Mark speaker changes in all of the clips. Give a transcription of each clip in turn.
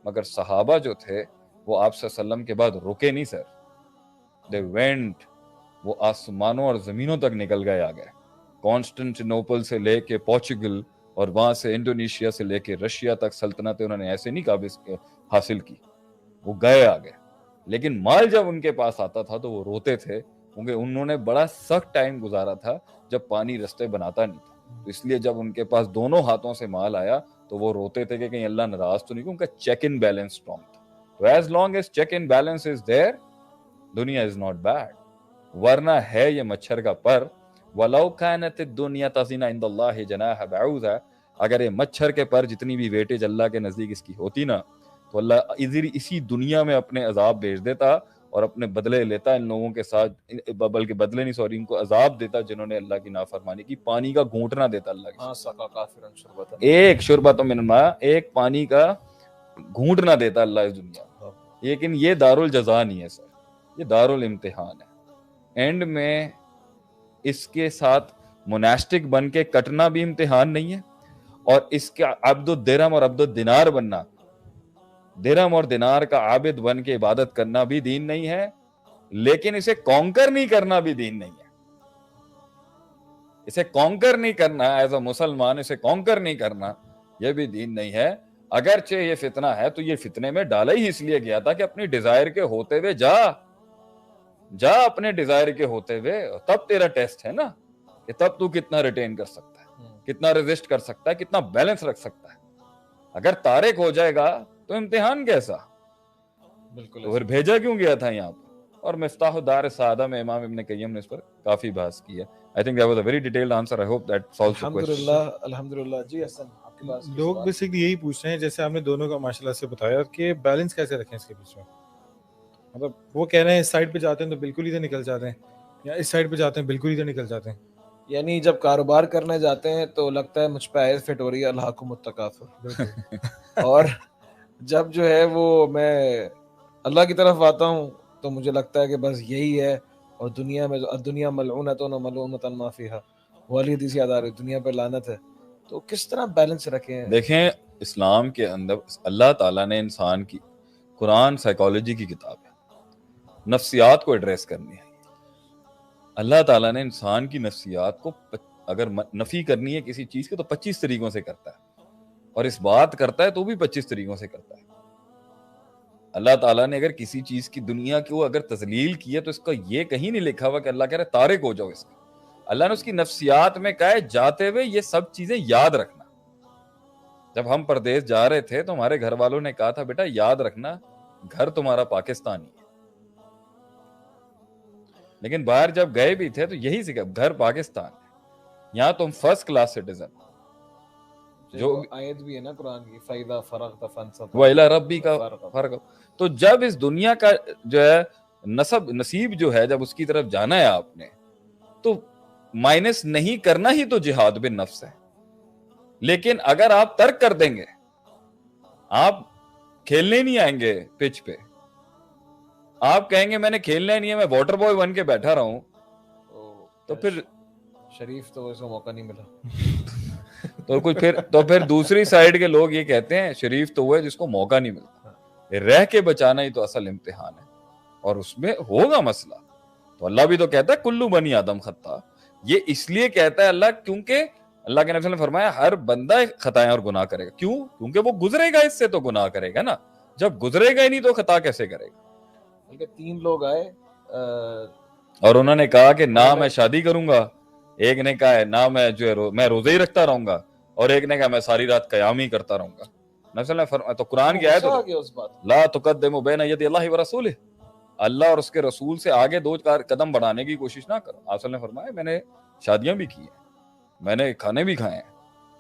Speaker 1: مگر صحابہ جو تھے وہ آپ صلی اللہ علیہ وسلم کے بعد رکے نہیں سر. دے وینٹ, وہ آسمانوں اور زمینوں تک نکل گئے آگے. کانسٹنٹینوپل سے لے کے پورچوگل اور وہاں سے انڈونیشیا سے لے کے رشیا تک سلطنتیں انہوں نے ایسے نہیں قابض حاصل کی, وہ گئے آگے. لیکن مال جب ان کے پاس آتا تھا تو وہ روتے تھے, کیونکہ انہوں نے بڑا سخت ٹائم گزارا تھا جب پانی رستے بناتا نہیں تھا. تو اس لیے جب ان کے پاس دونوں ہاتھوں سے مال آیا تو وہ روتے تھے کہ کہیں اللہ ناراض تو نہیں, ان کا چیک ان بیلنس اسٹرانگ تھا. تو as long as check in balance is there, دنیا از ناٹ بیڈ. ورنہ ہے یہ مچھر کا پر, وَلَوْ كَانَتِ الدُّنْيَا تَزِنَ عِنْدَ اللَّهِ جَنَاحَ بَعُوضَةٍ, اگر یہ مچھر کے پر جتنی بھی ویٹیج اللہ کے نزدیک اس کی ہوتی نا, تو اللہ اسی دنیا میں اپنے عذاب بھیج دیتا اور اپنے بدلے لیتا ان لوگوں کے ساتھ, بلکہ بدلے نہیں سوری, ان کو عذاب دیتا جنہوں نے اللہ کی نافرمانی کی. پانی کا گھونٹنا دیتا اللہ کی, ایک شربۃ من الماء, ایک پانی کا گھونٹنا دیتا اللہ اس دنیا میں. لیکن یہ دارالجزا نہیں ہے سر, یہ دارالامتحان ہے. اینڈ میں اس کے ساتھ مناسٹک بن کے کٹنا بھی امتحان نہیں ہے, اور اس کا عبد الدرہم اور عبد الدینار بننا, درہم اور دینار کا عابد بن کے عبادت کرنا بھی دین نہیں ہے, لیکن اسے کانکر نہیں کرنا بھی دین نہیں ہے. اسے کانکر نہیں کرنا ایز اے مسلمان, اسے کانکر نہیں کرنا یہ بھی دین نہیں ہے. اگرچہ یہ فتنہ ہے تو یہ فتنے میں ڈالا ہی اس لیے گیا تھا کہ اپنی ڈیزائر کے ہوتے ہوئے جا اپنے ڈیزائر کے ہوتے ہوئے, تب تیرا ٹیسٹ ہے نا کہ تب تو کتنا ریٹین کر سکتا ہے, کتنا ریزسٹ کر سکتا ہے, کتنا بیلنس رکھ سکتا ہے. اگر تارک ہو جائے گا تو امتحان کیسا, بالکل پھر بھیجا کیوں گیا تھا یہاں پر. اور مفتاح دار سعادہ میں امام ابن قیم نے اس پر کافی بحث کی ہے. I think that was a very detailed answer. I hope that solves the question.
Speaker 2: الحمدللہ. جی حسن آپ کے پاس
Speaker 3: لوگ بیسکلی یہی پوچھ رہے ہیں, جیسے آپ نے دونوں کا ماشاءاللہ سے بتایا کہ بیلنس کیسے رکھیں اس کے بیچ میں. مطلب وہ کہہ رہے ہیں اس سائڈ پہ جاتے ہیں تو بالکل ادھر نکل جاتے ہیں, یا اس سائڈ پہ جاتے ہیں بالکل ادھر نکل جاتے ہیں.
Speaker 2: یعنی جب کاروبار کرنے جاتے ہیں تو لگتا ہے مجھ پہ آیت فٹ ہو رہی ہے الہاکم التکاثر, اور جب جو ہے وہ میں اللہ کی طرف آتا ہوں تو مجھے لگتا ہے کہ بس یہی ہے, اور دنیا میں دنیا ملعونۃ و ملعونۃ ما فیہا, والی حدیث یاد آ رہی, دنیا پہ لعنت ہے. تو کس طرح بیلنس رکھیں؟
Speaker 1: دیکھیں اسلام کے اندر اللہ تعالیٰ نے انسان کی, قرآن سائیکالوجی کی کتاب ہے, نفسیات کو ایڈریس کرنی ہے. اللہ تعالیٰ نے انسان کی نفسیات کو اگر نفی کرنی ہے کسی چیز کے تو 25 طریقوں سے کرتا ہے, اور اس بات کرتا ہے تو بھی 25 طریقوں سے کرتا ہے. اللہ تعالیٰ نے اگر کسی چیز کی دنیا کو اگر تذلیل کی ہے تو اس کا یہ کہیں نہیں لکھا ہوا کہ اللہ کہہ رہے تارک ہو جاؤ اس کا. اللہ نے اس کی نفسیات میں کہا ہے جاتے ہوئے یہ سب چیزیں یاد رکھنا. جب ہم پردیس جا رہے تھے تو ہمارے گھر والوں نے کہا تھا بیٹا یاد رکھنا گھر تمہارا پاکستانی ہے, لیکن باہر جب گئے بھی تھے تو یہی سکھا گھر پاکستان ہے, یہاں تم فرسٹ کلاس سٹیزن. جو
Speaker 2: آیت بھی ہے نا قرآن کی, فَإِذَا فَرَغْتَ فَانْصَبْ
Speaker 1: وَإِلَىٰ رَبِّكَ فَارْغَب. تو جب اس دنیا کا جو ہے نصیب جو ہے جب اس کی طرف جانا ہے آپ نے, تو مائنس نہیں کرنا ہی تو جہاد بالنفس ہے. لیکن اگر آپ ترک کر دیں گے, آپ کھیلنے نہیں آئیں گے پچ پہ, آپ کہیں گے میں نے کھیلنا ہی نہیں ہے, میں واٹر بوائے بن کے بیٹھا رہا ہوں, تو پھر
Speaker 2: شریف تو ویسے موقع نہیں ملا.
Speaker 1: تو پھر دوسری سائیڈ کے لوگ یہ کہتے ہیں شریف تو وہ ہے جس کو موقع نہیں ملتا. رہ کے بچانا ہی تو اصل امتحان ہے, اور اس میں ہوگا مسئلہ. تو اللہ بھی تو کہتا ہے کلو بنی آدم خطا. یہ اس لیے کہتا ہے اللہ کیونکہ اللہ کے نبی نے فرمایا ہر بندہ خطائیں اور گناہ کرے گا. کیوں؟ کیونکہ وہ گزرے گا اس سے تو گناہ کرے گا نا. جب گزرے گا ہی نہیں تو خطا کیسے کرے گا.
Speaker 2: بلکہ 3 لوگ آئے
Speaker 1: اور انہوں نے کہا کہ نہ میں شادی کروں گا, ایک نے کہا ہے نہ میں جو ہے میں روزے ہی رکھتا رہوں گا, اور ایک نے کہا میں ساری رات قیام ہی کرتا رہوں گا. نبی نے فرمایا تو قرآن کی آیت لا تقدموا بین یدی اللہ ورسولہ, اللہ اور اس کے رسول سے آگے 2 قدم بڑھانے کی کوشش نہ کرو. آپ نے فرمایا میں نے شادیاں بھی کی ہیں, میں نے کھانے بھی کھائے ہیں,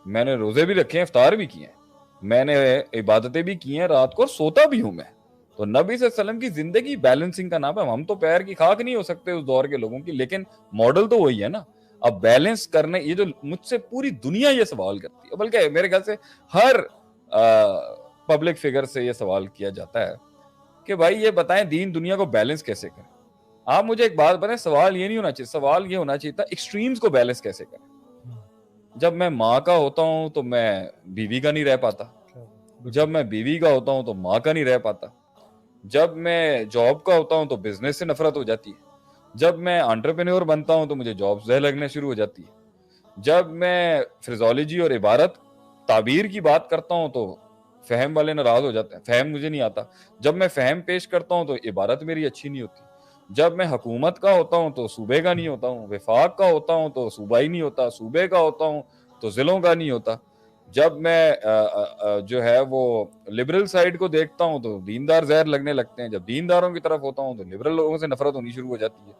Speaker 1: میں نے روزے بھی رکھے ہیں, افطار بھی کیے ہیں, میں نے عبادتیں بھی کی ہیں, رات کو سوتا بھی ہوں میں. تو نبی صلی اللہ علیہ وسلم کی زندگی بیلنسنگ کا نام ہے. ہم تو پیر کی خاک نہیں ہو سکتے اس دور کے لوگوں کی, لیکن ماڈل تو وہی ہے نا. اب بیلنس کرنے, یہ جو مجھ سے پوری دنیا یہ سوال کرتی ہے, بلکہ میرے خیال سے ہر پبلک فگر سے یہ سوال کیا جاتا ہے کہ بھائی یہ بتائیں دین دنیا کو بیلنس کیسے کریں. آپ مجھے ایک بات بتائیں, سوال یہ نہیں ہونا چاہیے, سوال یہ ہونا چاہیے تھا ایکسٹریمز کو بیلنس کیسے کریں. جب میں ماں کا ہوتا ہوں تو میں بیوی کا نہیں رہ پاتا, جب میں بیوی کا ہوتا ہوں تو ماں کا نہیں رہ پاتا, جب میں جاب کا ہوتا ہوں تو بزنس سے نفرت ہو جاتی ہے, جب میں انٹرپرینور بنتا ہوں تو مجھے جاب زہر لگنے شروع ہو جاتی ہے, جب میں فریزولوجی اور عبارت تعبیر کی بات کرتا ہوں تو فہم والے ناراض ہو جاتے ہیں, فہم مجھے نہیں آتا, جب میں فہم پیش کرتا ہوں تو عبارت میری اچھی نہیں ہوتی, جب میں حکومت کا ہوتا ہوں تو صوبے کا نہیں ہوتا ہوں, وفاق کا ہوتا ہوں تو صوبائی نہیں ہوتا, صوبے کا ہوتا ہوں تو ضلعوں کا نہیں ہوتا, جب میں جو ہے وہ لبرل سائڈ کو دیکھتا ہوں تو دیندار زہر لگنے لگتے ہیں, جب دینداروں کی طرف ہوتا ہوں تو لبرل لوگوں سے نفرت ہونی شروع ہو جاتی ہے,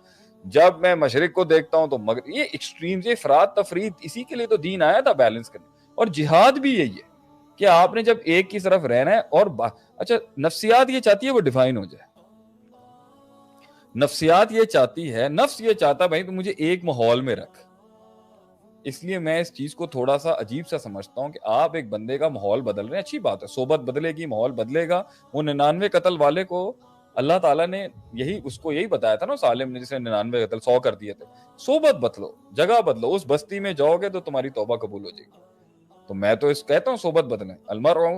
Speaker 1: جب میں مشرق کو دیکھتا ہوں تو مغرب. یہ ایکسٹریمز, یہ افراد تفرید, اسی کے لیے تو دین آیا تھا بیلنس کرنے, اور جہاد بھی یہی ہے کہ آپ نے جب ایک کی طرف رہنا ہے. اور اچھا نفسیات یہ چاہتی ہے وہ ڈیفائن ہو جائے, نفسیات یہ چاہتی ہے, نفس یہ چاہتا ہے بھائی تو مجھے ایک ماحول میں رکھ. اس لیے میں اس چیز کو تھوڑا سا عجیب سا سمجھتا ہوں کہ آپ ایک بندے کا ماحول بدل رہے ہیں, اچھی بات ہے, صحبت بدلے گی, ماحول بدلے گا. وہ 99 قتل والے کو اللہ تعالیٰ نے اس کو یہی بتایا تھا نا, سالم نے جسے 99 قتل 100 کر دیے تھے, صحبت بدلو, جگہ بدلو, اس بستی میں جاؤ گے تو تمہاری توبہ قبول ہو جائے گی. تو میں تو کہتا ہوں صحبت بدلیں, المرء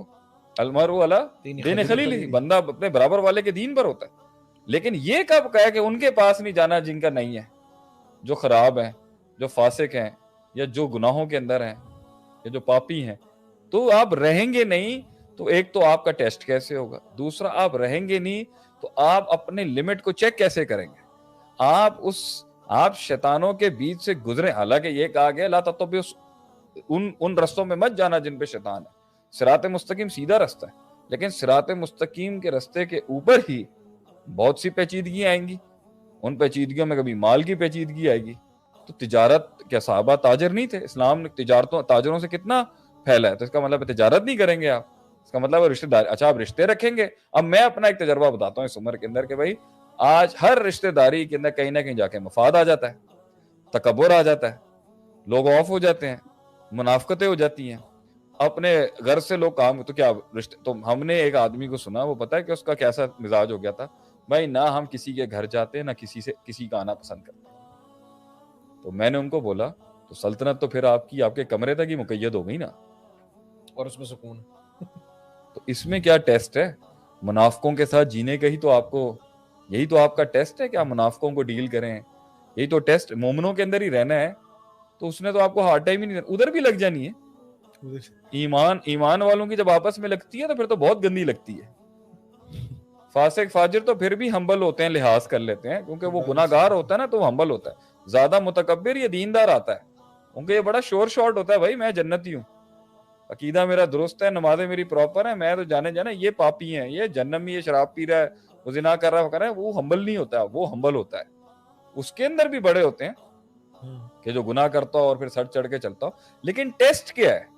Speaker 1: علی دین خلیلہ, بندہ اپنے برابر والے کے دین پر ہوتا ہے. لیکن یہ کب کہا کہ ان کے پاس نہیں جانا جن کا نہیں ہے, جو خراب ہیں, جو فاسق ہیں, یا جو گناہوں کے اندر ہیں, یا جو پاپی ہیں. تو آپ رہیں گے نہیں تو ایک تو آپ کا ٹیسٹ کیسے ہوگا, دوسرا آپ رہیں گے نہیں تو آپ اپنے لمٹ کو چیک کیسے کریں گے. آپ شیطانوں کے بیچ سے گزرے, حالانکہ یہ کہا گیا لا تتبعوا ان رستوں میں مت جانا جن پہ شیطان ہے. صراط مستقیم سیدھا رستہ ہے, لیکن صراط مستقیم کے رستے کے اوپر ہی بہت سی پیچیدگیاں آئیں گی. ان پیچیدگیوں میں کبھی مال کی پیچیدگی آئے گی. تو تجارت, کیا صحابہ تاجر نہیں تھے؟ اسلام نے تاجروں سے کتنا پھیلا ہے, تو اس کا مطلب تجارت نہیں کریں گے آپ, اس کا مطلب رشتہ داری. اچھا آپ رشتے رکھیں گے. اب میں اپنا ایک تجربہ بتاتا ہوں اس عمر کے اندر کہ بھائی آج ہر رشتہ داری کے اندر کہیں نہ کہیں جا کے مفاد آ جاتا ہے, تکبر آ جاتا ہے, لوگ آف ہو جاتے ہیں, منافقتیں ہو جاتی ہیں, اپنے گھر سے لوگ کام. تو کیا رشتے, تو ہم نے ایک آدمی کو سنا, وہ پتا ہے کہ اس کا کیسا مزاج ہو گیا تھا, بھائی نہ ہم کسی کے گھر جاتے نہ کسی کا آنا پسند کرتے. تو میں نے ان کو بولا تو سلطنت تو پھر آپ کے کمرے تک ہی مقید ہو گئی نا,
Speaker 2: اور اس میں سکون.
Speaker 1: تو اس میں کیا ٹیسٹ ہے؟ منافقوں کے ساتھ جینے کا ہی تو آپ کو, یہی تو آپ کا ٹیسٹ ہے کہ آپ منافقوں کو ڈیل کریں, یہی تو ٹیسٹ. مومنوں کے اندر ہی رہنا ہے تو اس نے تو آپ کو ہارڈ ٹائم ہی نہیں, ادھر بھی لگ جانی ہے. ایمان والوں کی جب آپس میں لگتی ہے تو پھر تو بہت گندی لگتی ہے. فاسق فاجر تو پھر بھی ہمبل ہوتے ہیں, لحاظ کر لیتے ہیں, کیونکہ وہ گناہ گار ہوتا ہے نا تو وہ ہمبل ہوتا ہے. زیادہ متکبر یا دیندار آتا ہے, کیونکہ یہ بڑا شور شارٹ ہوتا ہے, بھائی میں جنتی ہوں, عقیدہ میرا درست ہے, نمازیں میری پراپر ہیں, میں تو جانا یہ پاپی ہیں, یہ جہنم میں یہ شراب پی رہا ہے, وہ زنا کر رہا ہے, وہ ہمبل نہیں ہوتا, وہ ہمبل ہوتا ہے. اس کے اندر بھی بڑے ہوتے ہیں کہ جو گناہ کرتا ہو اور پھر سر چڑھ کے چلتا ہو. لیکن ٹیسٹ کیا ہے؟